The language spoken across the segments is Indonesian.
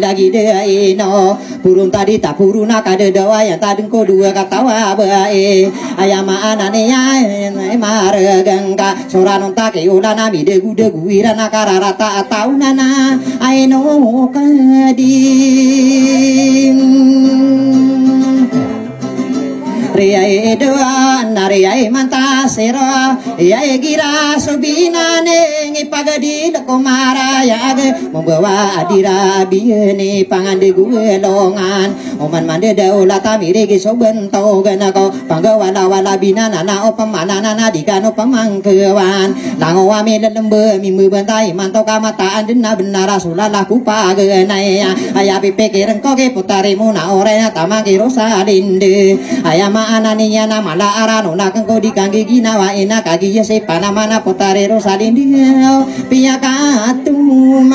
lagi deh no burung tadi tak burung nak ada dawa yang tadi ko dua katawa bae ayam anane ya margangka soran tak ulah nami degu irana kararata taunana aino kadin Riai doa nariai mantasero Riai gira subinane ngipagadi lekomara yage membawa adira biene pangande guelongan oman mande daula tamirege sobento ganako panggawala wala binana opamanana digano pamangkewan lango wame lembe mimu bantai manto kamataan dena benara sulalah kupagenai ayapi pikiran koge putari muna orena tamagi rosalinde ayama ananinya nama la arano nakang kodi kangge ginawa ena kagi ya se panamana potare rosalindi piyakatumam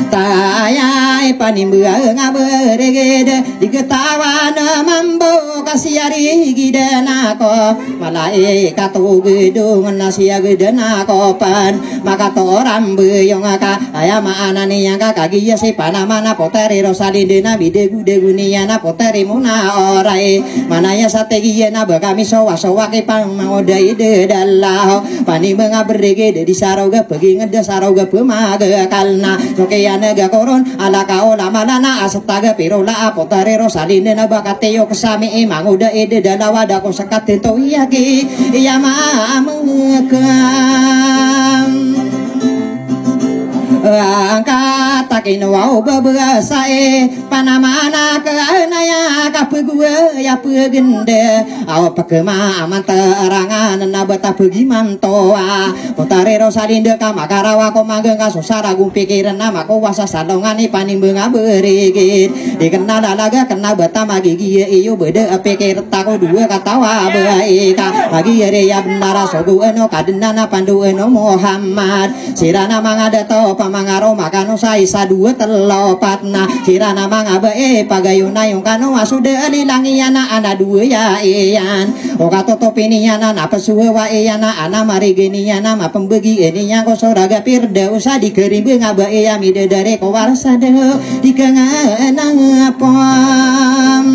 tayai panimba ngaberege diketawa na mambo kasiari gidana ko malai katu gedung nasia gedana ko pan maka toram beyong aka ayama anani yang kagi ya si panamana poteri rosalinde na bidegu deguniya na poteri muna orai manaya sategi na bakami sowa ke pang maudai de dalah panimba ngaberege di saroga pergi ngede saroga pemaga kalna sokeya naga koron ala kau lama nana asetaga pirola apotare rosalinde na bakateo kesami emang udah ide dalawa dako sekat tento iyaki iya mamukam angkat takin wau bebesae panamana keanaya kapegua ya pegende aw pakema aman terangan na beta pegi mantoa potare rosalinde ka makarawa ko manggeung ka susara gung pikiran nama ko wasa salongani panimbeung aberigit dikenal laga kena beta magigi iyo bede pikir tako dua katawa bae ka bagi re ya benar sogu eno kadendana pandu eno Muhammad sirana mangada to mangaro makano saisa dua telopatna sirana mangabe pagayuna yung kano asude lilangiana ana dua ya iyan oka totopiniana na pesuwe wa iyana ana marigeniana ma pembegi eninya ko soraga pirda usa dikerimbe ngabe ya mide dare ko warsade dikenang pom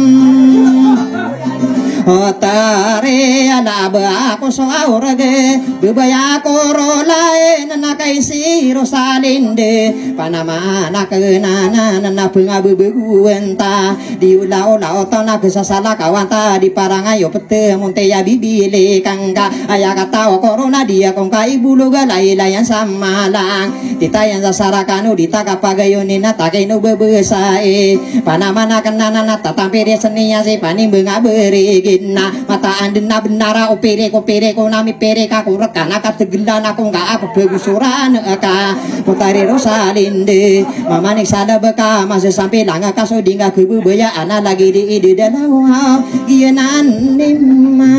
otare ana ba ko so aurage bebaya korolae nana kaisi rosalinde panama nakenana nana bunga bebeguenta di ulau-ulau tana kesasala kawanta di parangayo pete monte ya bibile kangka aya kata korona dia kongka ibu luga layan samalang ditayan sasarakanu ditaka pagayonina takeno bebesae panama nakenana nata tampire senia si paning bunga berigi na mata andena benara opere ko nami pere ka ko rekana ka tegelan aku enggak aku begusuran ka potare rosalinde mama nik sada beka masih sampai langa kaso dingga kebubaya ana lagi di ide dalau gienan nimam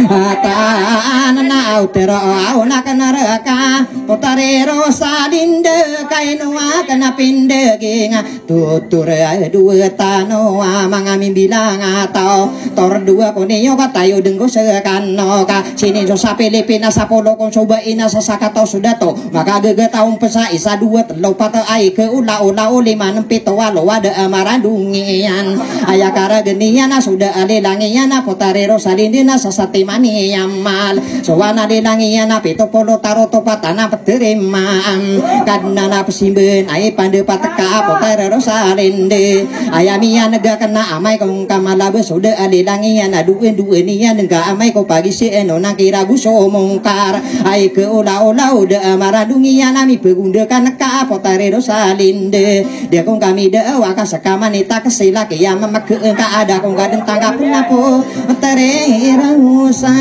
Atanana utero auna kanaraka potare rosalinde kainua kana pinde ginga tutur dua tano mangami bilang atau tor dua koneo katayo denggo sekano ka sini so sapilipina sapolo kong coba ina sasakato sudato maka gege taung pesa isa dua telo pata ai ke ula lima nempito walo wada amarandungian ayakara genian sudah ale langian potare rosalinde na sasate mani yamal sowana de langian pito polo taroto patana peterimaan kadnana pesimben ai pande pateka potare rosalinde ayamia nega kena amai kong kamala besoda alilangian dua nian nega amai ko pagi se nona kira guso mongkar ai ke ola udah maradungian ami pegunda kanaka potare rosalinde dia kong kami de waka sakamanita kesila ke ya mamak ka ada kong gaden tangga pun aku tererusan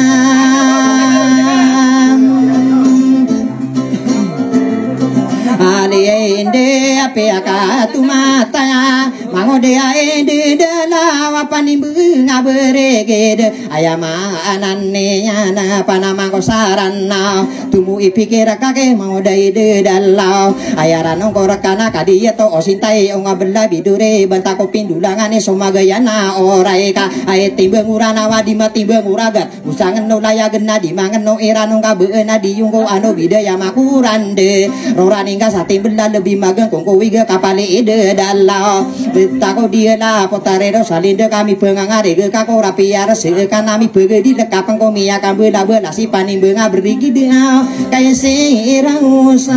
aliende apeaka tumataya mangode aende dala wapani bunga beregede ayama anane yana panama kosarana tumu ipikira kake mangode ide dalau ayaranong korakana kadiya to osintai onga bela bidure bantako pindulangane somagayana oraika ae timbang urana wadima timbang uraga usangan no laya gena di mangan no eranong kabeuna di yungko anu bidaya makurande rorani sating benda lebih magang kongko wiga kapale ide dalau betako dia lah potare rosalinde kami pengangare ge kako rapiar sekan nami bege di lekapang komi akan bela si paning benga berigi dia kaya sirausan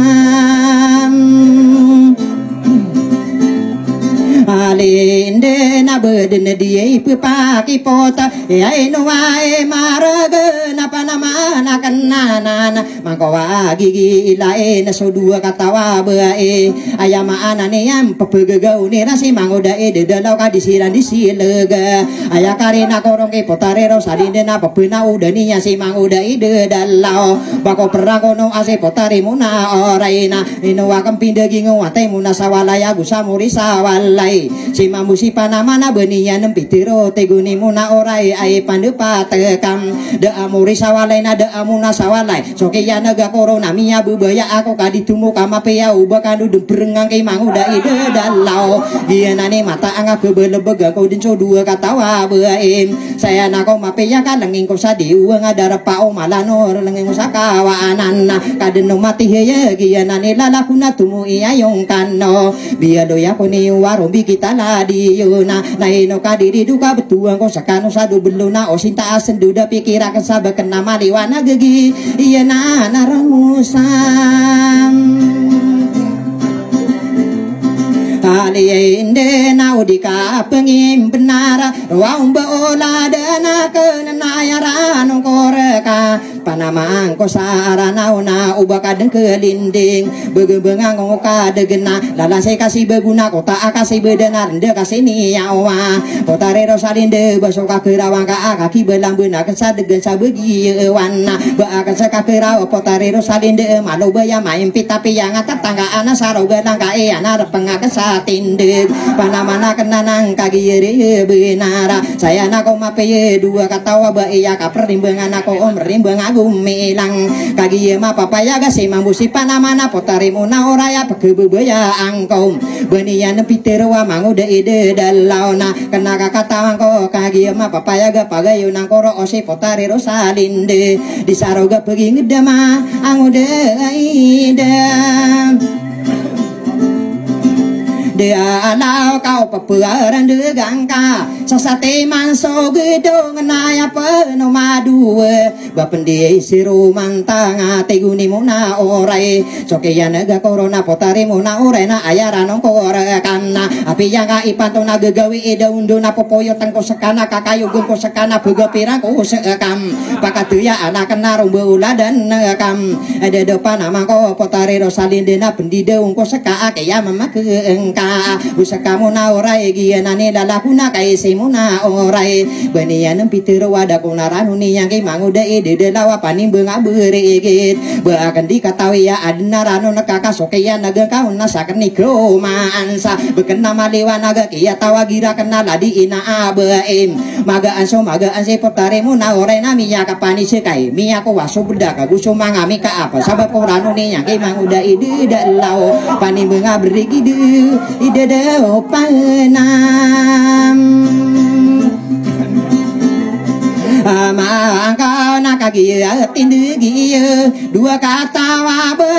alinde na beden dia ipu paki pota ya eno wae maraga napa nama na kenana mangkawa gigi ilae na so dua katawa bae ayama anane yam pepegegau ni nasi mangoda de dalau ka disiran disilega aya karena korong ke potare rosalinde na pepena udani ya si mangoda ide dalau bako perakono ase potare muna oraina eno wakam pindegi ngwate muna sawalaya gusamuri sawalai si mamusi panamana benian nempitiro teguni muna orai ai pandepa tekam de amuri sawalai na de amuna sawalai soke ya naga corona mia bubaya aku kaditumu kama pea ubakandu demperengang ke manguda ide dalau dia nane mata anga kebelebega kau denso dua katawa baim saya nako mapea kan lenging ko sadi uang ada pa o malanor lenging sakawa anana kadeno mati heye gia nane lalakuna tumu iya yong kano biya doya ko ni warombi kita ladi yuna naino kadiri duka betuang ko sakano sadu beluna osinta asenduda pikira kesaba kena maliwana gegi iya na naramusan aliende naudika pengim benar ruang beola dana kenayaran koreka panamang ko sarana una ubaka den kelinding begebengang ngoka degena lala saya kasih beguna kota akasih bedenar de kasih niawa potare rosalinde basoka kerawang ka kaki belang beuna kesa degen sabegi wana ba kesa kakera potare rosalinde malu baya main pitapi yang tetangga ana saro belang ka ana repeng kesa tindik panamana kenanang kagi yere benara saya nako mapeye dua katawa ba iya kaper rimbangan ako om rimbang agum melang kagi ma papaya gase mambusi panamana potare muna oraya pekebebaya angkom benian piterwa manguda ide dalauna kena kakatawang ko kagi ma papaya ga pagayo nang koro ose potare rosalinde disaroga pergi ngedama anguda ide dia alau kau peperan degang ka sasate manso gedong naya peno madu bapendi siru mantanga teguni muna orai soke ya naga corona potare muna orai na ayaran ongkora kana api yang ka ipanto nagagawi ida undo na popoyo tangko sekana kakayo gengko sekana bega pirang ko sekam pakatuya anak kena rumbe uladan nakam ada depan nama ko potare rosalinde na pendide ongko seka ya mama engka usaka muna orai gia nane lalakuna kai semuna orai benian pitero wada kunaranu ni yang ke manguda ide lawa paning benga beregit akan dikatawi ya adna rano nakaka sokeya naga kau nasakan nikro mansa bekena malewa naga kia tawa gira kena ladi ina abaim maga anso maga anse potare muna orai nami ya kapani sekai mi aku waso beda kaguso mangami ka apa sabab oranu ni yang ke manguda ide lau paning benga beregit ide deo panam mangkau nakagia tindugia dua kata wabe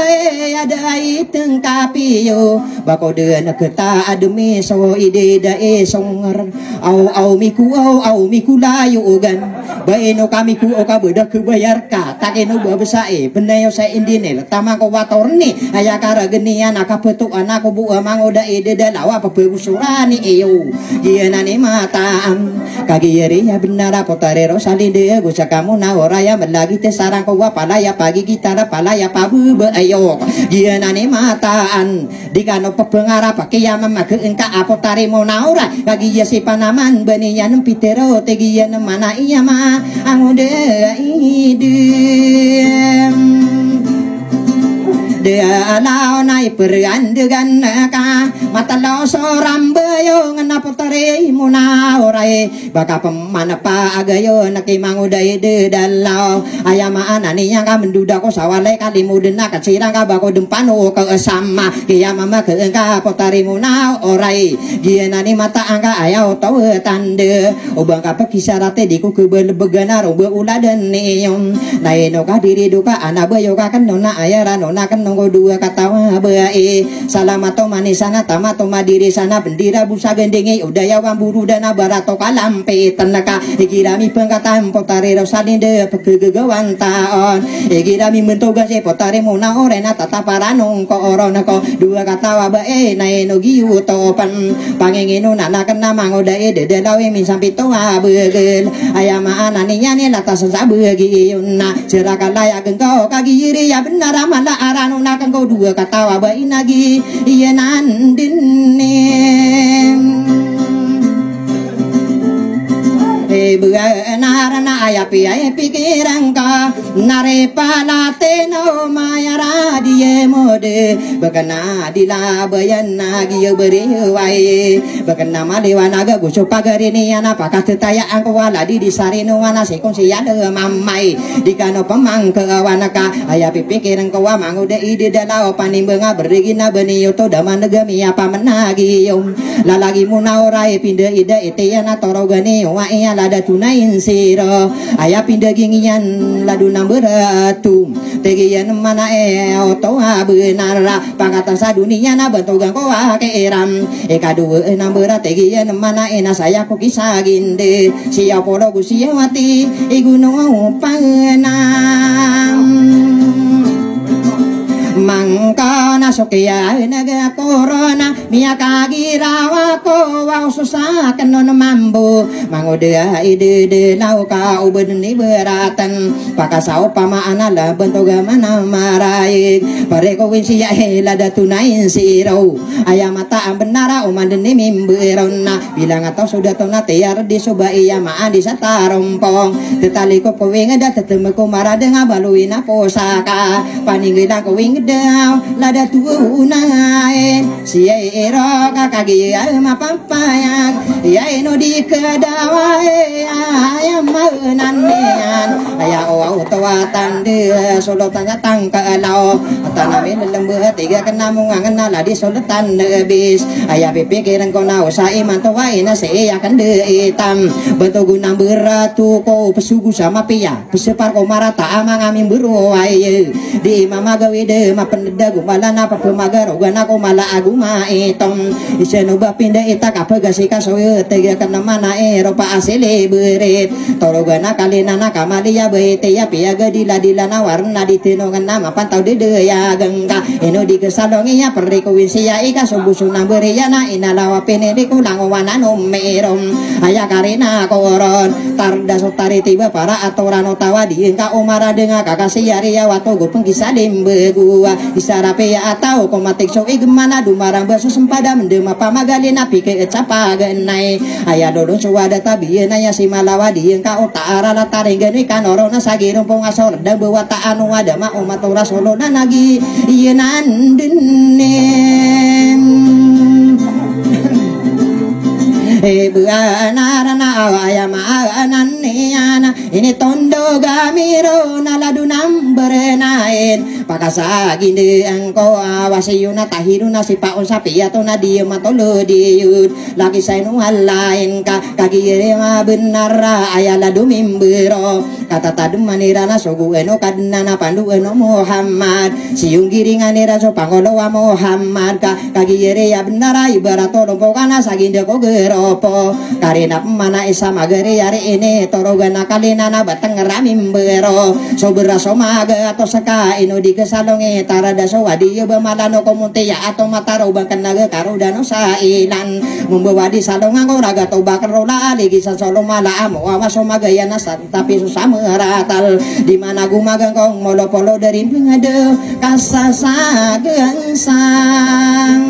ada iteng kapiyo bako de naketa ademi so ide da songer au miku layu gan baino kami ku oka beda ke bayar ka takeno babesae benayo sa indine tama ko watorni aya kara genian akapetu anak bu mangoda ide dalawa pabegusurani eyo gianani mataan kagiyeri ya benar potare rosalide gusa kamu na oraya melagi te sarang ko palaya pagi kita palaya pabu ayo gianani mataan dikano pebengara pakai ya mama ke engka apotare mo naura kagiya si panaman benian pitero tegian mana iya ma angode idem dia lao nai perandegan ka matalo soram beyo ngana potare muna orai baka pemana pa agayo naki mangudai de dalau ayama anani yang ka menduda ko sawale kali mudena ka sirang ka bako dempano ke sama kiya mama ke engka potare muna orai gienani mata angka ayau tau tande obang ka pakisarate diku ke belebegana robe uladen nium naino ka diri duka ana beyo ka kan nona ayara nona kan nunggu dua katawa bae salamato manisana tamato madiri sana bendira busa gendengi udaya wamburu dana barato kalampe tenaka ikirami pengkataan potare rosalinde pegegegawan taon ikirami mentoga se potare mona orena tata paranong ko orona ko dua katawa bae naeno giu topan pangengeno nana kena mangodae de lawe min sampito abegel ayama ananinya ni latas sabegi yuna cerakalaya gengko kagiri ya benar mala aranuna kengko dua kata wabah inagi iya nandinin benarana ayapi ayapi kirangka nare palate no mayara die mode bakana dila bayana giyo beri wai bakana malewana ga guso pagarini ana pakat taya angko wala di sarino wana sekon siada mamai dikano pemang ke wanaka ayapi pikiran ko wa mangude ide dalao panimbenga berigina beniyo to damanegami apa menagi yom lalagi munaorai pindah ide itiana torogani wa iya lada tunain siro aya pindah gingian ladu namberatu tegian mana oto benara pangkatan sadunia na bentugang ko keram kadua nambera tegian mana ena saya ko kisah ginde siya poro gusiawati iguno panang mangka nasokia naga corona mia kagirawa ko wa susah kenon mambu mangodea ide de lauka ubed ni beratan pakasau pama anala bentoga mana marai pareko winsi ya lada tunain siro ayam mata benara umandeni mimberona bilang atau sudah tona tiar di soba iya ma di satarompong tetaliko ko wingeda tetemeko mara dengan baluina posaka paningila ko wing daw lada tuunae siero kakagi ama papayag yai no di kedawae ayam mananian aya o tawatan de solotan datang ke lau tanamin lembu tiga kena mungangan nala di solotan bis aya pipikiran ko na usai mantuai na siya kan de itam bentuk gunang beratu ko pesugu sama pia pesepar ko marata amang amin beruai di mama gawe de pendeda gumala na papemagar ugana ko mala aguma itong isenoba pinda ita kapagasika soyo tega kana mana ropa asile berit torogana kalina na kamalia bete ya piaga dila warna ditinongan nama pantau de ya gengka eno di kesalongi ya periko winsia ika sobusuna beriana inalawa penede kulang wana no merom aya karina koron tarda sotari tiba para aturan otawa di engka omara denga kakasi ya wato gopeng kisadim begua isarape ya atau komatik so igmana dumarang baso sempada mendema pamagali napi ke capa genai aya dodo suwada tabiena ya si malawa di engka otara latare geni kanorona sagirong pongasor da bawa ta anu ada ma umatura solo nanagi yenan dinen buanarana ayama ananiana ini tondo gamiro naladunam berenain pakasa ginde angko awasiyuna tahiruna si paon sapi atau nadia matolo diut lagi saya nuhal lain ka kagire ma benar ayala dumimbero kata tadem manirana sogu eno kadnana pandu eno Muhammad siung giringanira so pangolo wa Muhammad kagiyere ya benara ibarat tolompo kana saginda ko geropo karina pemana isa magere yare ini torogana kalinana batang ramim bero so beraso maga atau seka ino di kesalonge tarada so wadi bemalano komunte ya atau mataro bangkan naga karudano sailan membawa di salongan ko raga to bakar rola lagi solo mala amo awaso magaya nasa tapi susah meratal di mana gumagang kong molo-polo dari pengade kasasa gengsang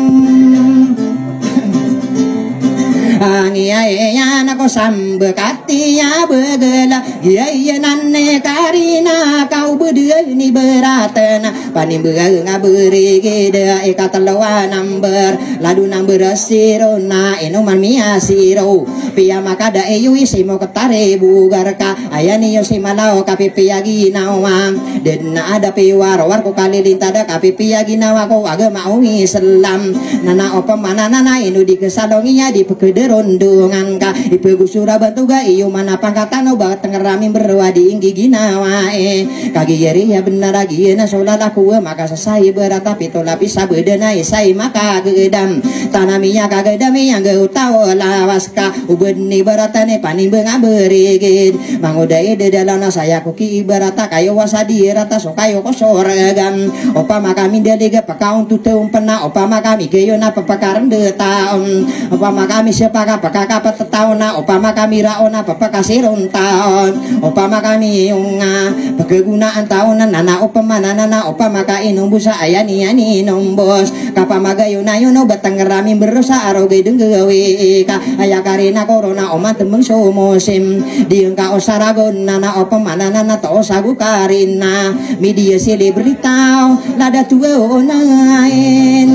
Angiya na ko sambekati ya begela iya nanne karina kau berdua ni beratena pani beunga beuri gede ekatalawa number ladu number sirona enoman mia siro pia makada eyu isimo ketare bugarka ayani yo simalao kapipi agi nawang den ada piwar war ko kalilintada kapipi agi nawako agama Islam nana opa mana nana inu di kesalonginya di pekeder rondongan ka ipe gusura bantuga iyo mana pangkatan obat tengerami berwadi inggi ginawae kagi yeri ya benar lagi na solala kuwe maka sesai berat tapi tola bisa bedena isai maka gedam tanaminya kagedami yang geutau lawaska ubeni beratane paning benga berigid mangudai de dalana saya kuki ibarata kayo wasadi rata so kayo kosoragam opa maka mindeliga pakaun tuteum pena opa maka migeyo na papakaran de taon opa maka mi siapa kapakapat tauna upama kami raona papa kasirun taon upama kami unga kegunaan tahunan nana upama nana upama ka inung busa ayani yani nombos kapamagayo na yun batang rami berusa aroge denggawe ka ayakarina corona oma temeng somosim dieng ka osaragon nana upama nana to sagu karina media selebrita lada tua onain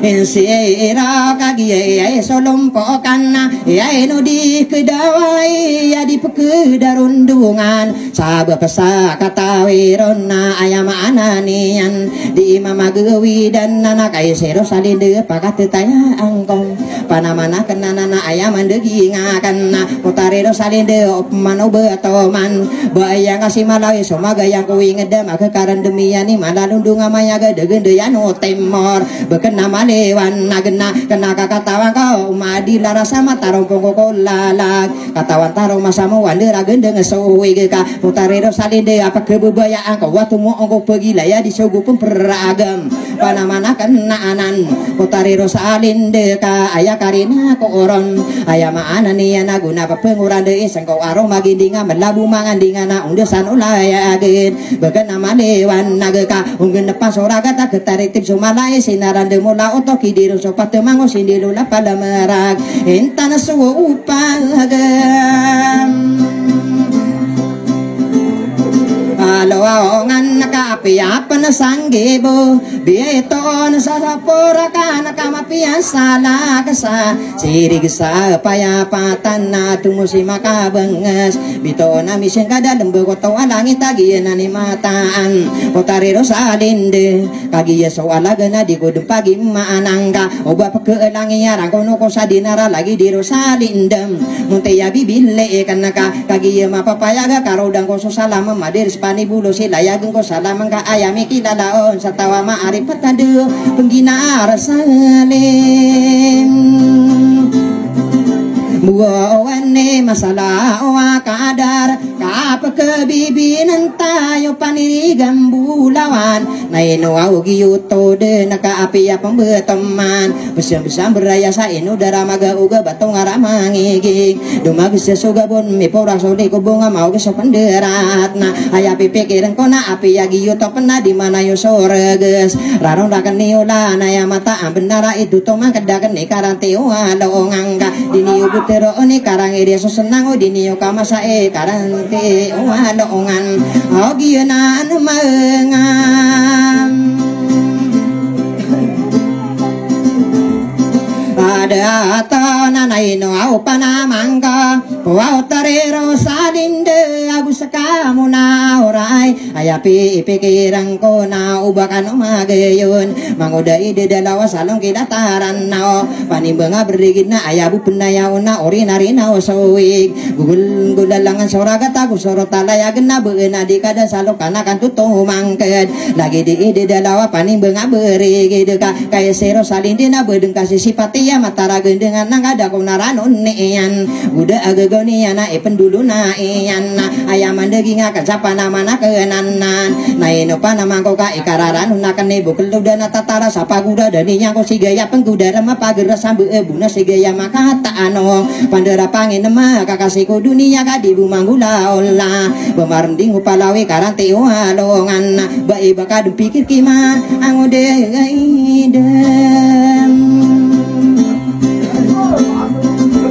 Sira kagi ya solompo kana ya eno di kedawai ya di pekedarundungan sabab pesa kata wirona ayam ananian di imam agawi dan nana kai sero salinde pakat tanya angkong panamana kenana ayam andegi ngakan kotarero salinde opmano betoman bayang kasih malawi somaga yang kuwi ngedam kekaran demiani malalundung amayaga degende yano temor beken nama lewan nagena kena kakatawan kau madi larasa mata rompong koko lalak katawan taro masamu wandera gendeng sowe ka putarero salinde apa kebebayaan kau waktu mau ongko pergi ya di sogu pemperagam panamana kenaanan putarero salinde ka ayah karina ko oron ayah maana niya naguna papenguran de isang kau aroma gindinga melabu mangandinga na undesan ulaya agin beken nama lewan nageka unggen depan soraga tak ketaritip sumalai sinaran de mula otoki diro sopat mango sindilo la pada merag entana suwo upagam alawangan nakapi apa na sanggebo bieton sa sapora ka nakamapian sala kasa sirig sa payapatan na tumusi makabangas bito na misen kada lembo koto langit tagian na ni mataan potarero sa linde kagiya so alaga na di kodum pagi maanangga oba pakeelangi yarang kono ko sa dinara lagi diro sa lindem munte ya bibile kanaka kagiya mapapayaga karodang ko so salama madir pani bulu silayageng ko salamang ka ayami kilalaon sa tawa maari patado penggina rasaling buawane masalah wa kadar kapkebibinan tayo panirigam bulawan naino augi yuto de naka api apa beteman besam-besam beraya sa inu dara maga uga batong aramangigi dumagis suga bon mi pora soli ko bunga mau ke sopenderat na aya pipikiran kona api yagi yuto pena di mana yo soreges rarong dakan niula na ya mata benara itu to mangkedaken ni karanteo alongangga dini ubutero oni karang iri senang dini yo kamasae karante walongan ogieunan maengan ada atana naino au panamangka wa tarero salinde agus kamu na orai ayapi pikiran ko na ubakan magayon mangoda ide dalawa salong kidataran nao panimbenga berigid na ayabu penaya una orinari nao sowik gugul gulalangan soragata kusoro talaya gena beuna dikada salokana kan tutung mangked lagi di ide dalawa panimbenga berigid ka kaya sero salindina bedeng kasih sipatia matara gendengan nang ada kunaranun nean udah agagoni ana penduluna ian ayaman daging akan sapa namana kenanan naino panamangko ka ikararan unakan ibu keludana tatara sapa kuda daninya ko sigaya penggudara mapagera sambe ebuna sigaya maka taano pandera pangin ma kakasiku dunia kadibu manggula ola bemarending upalawi karante walongan bae bakadu pikir kima angode gaidem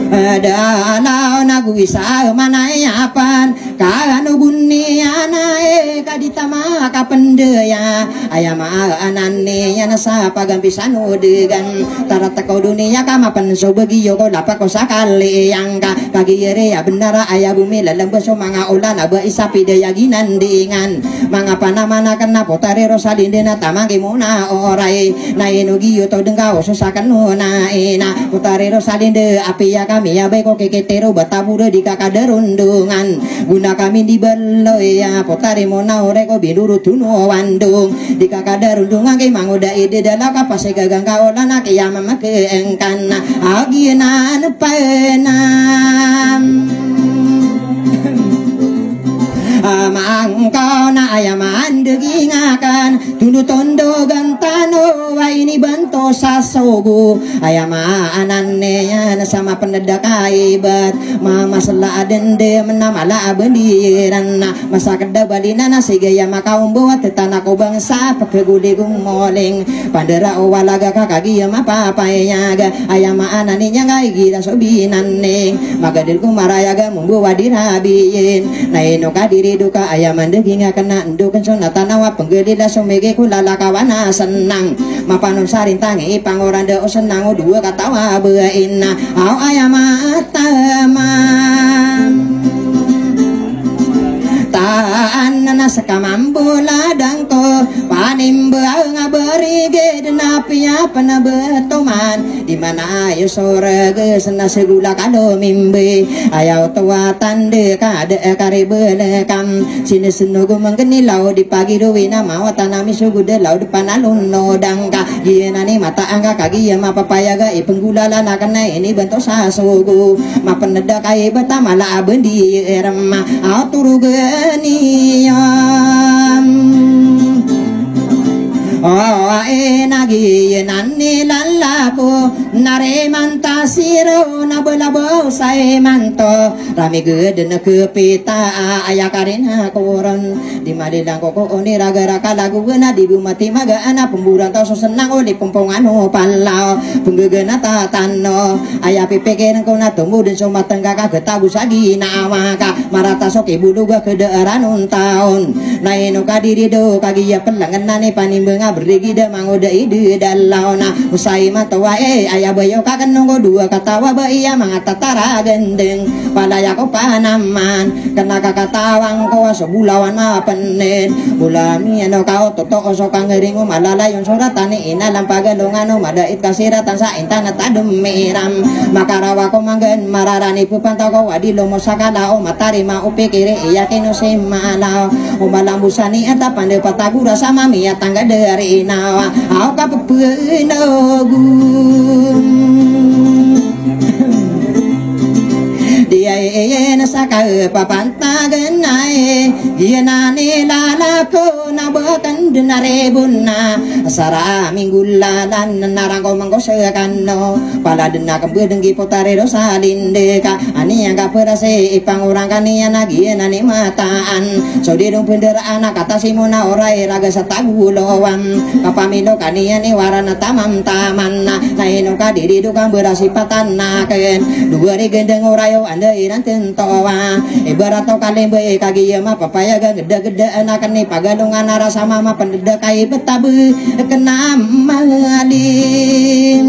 ada na nagu isa manayapan kanu buniana kaditama kapendaya ayama anane yana sa pagampisan odegan tarata ko dunia kama penso begiyo ko dapat ko sakali yang kagire ya benar aya bumi lalembes mga ulan aba isapi daya ginandingan mga panamana kana potare rosalindena tamangi muna orai na enugiyo to dengkau susakan na ina potare rosalinde api ya kami ya baik kok keketero batabura di kakaderundungan guna kami di beloya potare mona ore ko binduru tuno wandung di kakaderundungan ke mangoda ide dala kapase gagang kaolana ke yama make engkana agina nepenam mangkau na ayaman degingakan tundu tondo gantano wa ini banto sasogu ayama anane ya sama pendedak aibat mama sela dende menamala bendiran masa kedda balina nasi gaya makau buat tanah ko bangsa pekegudi gumoling pandera walaga kakagi ya mapa payanya ga ayama anane nya gai gira sobinane magadil kumarayaga membawa dirabiin naino kadiri duka ayaman daging kena endukan sonata nawa penggedila somege kulala kawana senang mapanon sarintangi pangoranda senang dua katawa beina au ayama taman taan na sakamambula dangko panimba ngaberige denapia panabetoman di mana ayo sore gesena segula kado mimbe ayaw tua tande kade karibelekam sini senugu menggeni lau di pagi ruwina mau tanami sugu de lau depan alun no dangka yenani mata angka kagi ya ma papaya ga ipenggulala nakana ini bentuk sasugu ma peneda kai betamala bendi erma au turu niam oh enagi nani lalaku nare manta siro nabelabo sai manto rami gede na kepita ayakarina koron di madilang koko oni raga-raga lagu gena di bumati maga ana pemburan tau senang oli pompongan palau penggegena tatano ayah pipikiran kau na tumbuh dan somat tengah kagetabu sagi nawaka marata soki buduga kedearan tahun naino kadiri do kagi ya pelangan nani panimbenga berdigi da mangoda ide dalauna usai matawa ayah bayo kakan nunggu dua katawa baya mangatatara gendeng palaya ko panaman kena kakatawang ko sebulawan mapenin bulami ano kau toto osokang ngeringu malalayon suratani inalam pagalungan madait kasiratan sa intana tadumiram makarawa ko manggan mararani pupantau ko wadilo mo sakala o matari maupikiri iyakino simalaw umalambusani eta pande patagura sama mia tangga dari nawa au kapepenogun dia na saka papanta genai dia nani lalako na batan denare bunna sara minggulalan narangko mangko sekano pala dena kembe dengki potare rosalinde ka ani yang ka perase ipang orang kania nagi nani mataan so di dong pendera anak kata simona orai raga satagulowam kapamilo kania ni warana tamam taman na ino ka diri dukang berasipatan naken dua ri gendeng orayo anda iran tentowa ibarat to kalembe kagi ma papaya ga gede-gede anakan ni pagalungan nara sama ma pendeda kai betabe kenam malin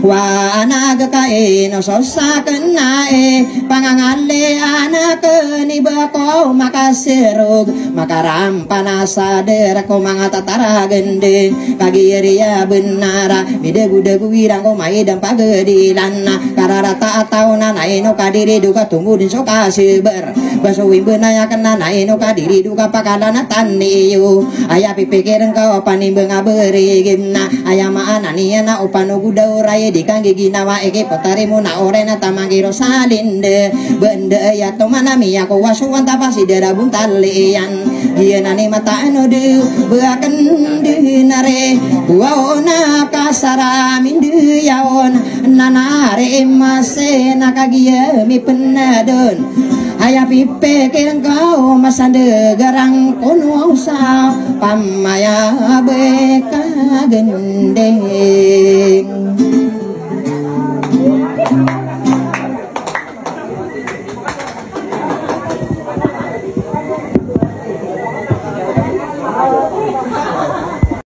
wa anak kae no sosa kenae pangangale anak ni bako makaserug makaram panasa ko mga tatara gende kagiria benara bidegu-degu wirang ko maidang pagedilan kararata ataw na naino kadiri duka tunggu din so kasiber basuwin benaya kena naino kadiri duka pakalana taniyo aya pipikiran ka panimbang aberigim na aya maana niya na upano gudaw raya di kang giginawa eke potari mo na ore na tamangiro salinde bende ya to manami ako wasuwan tapasi dera buntalian dia nani mata ano de beakan de nare waona kasara mindu yaon nanare mase nakagia mi penadon aya pipe kengkau masande garang kono sa pamaya beka gendeng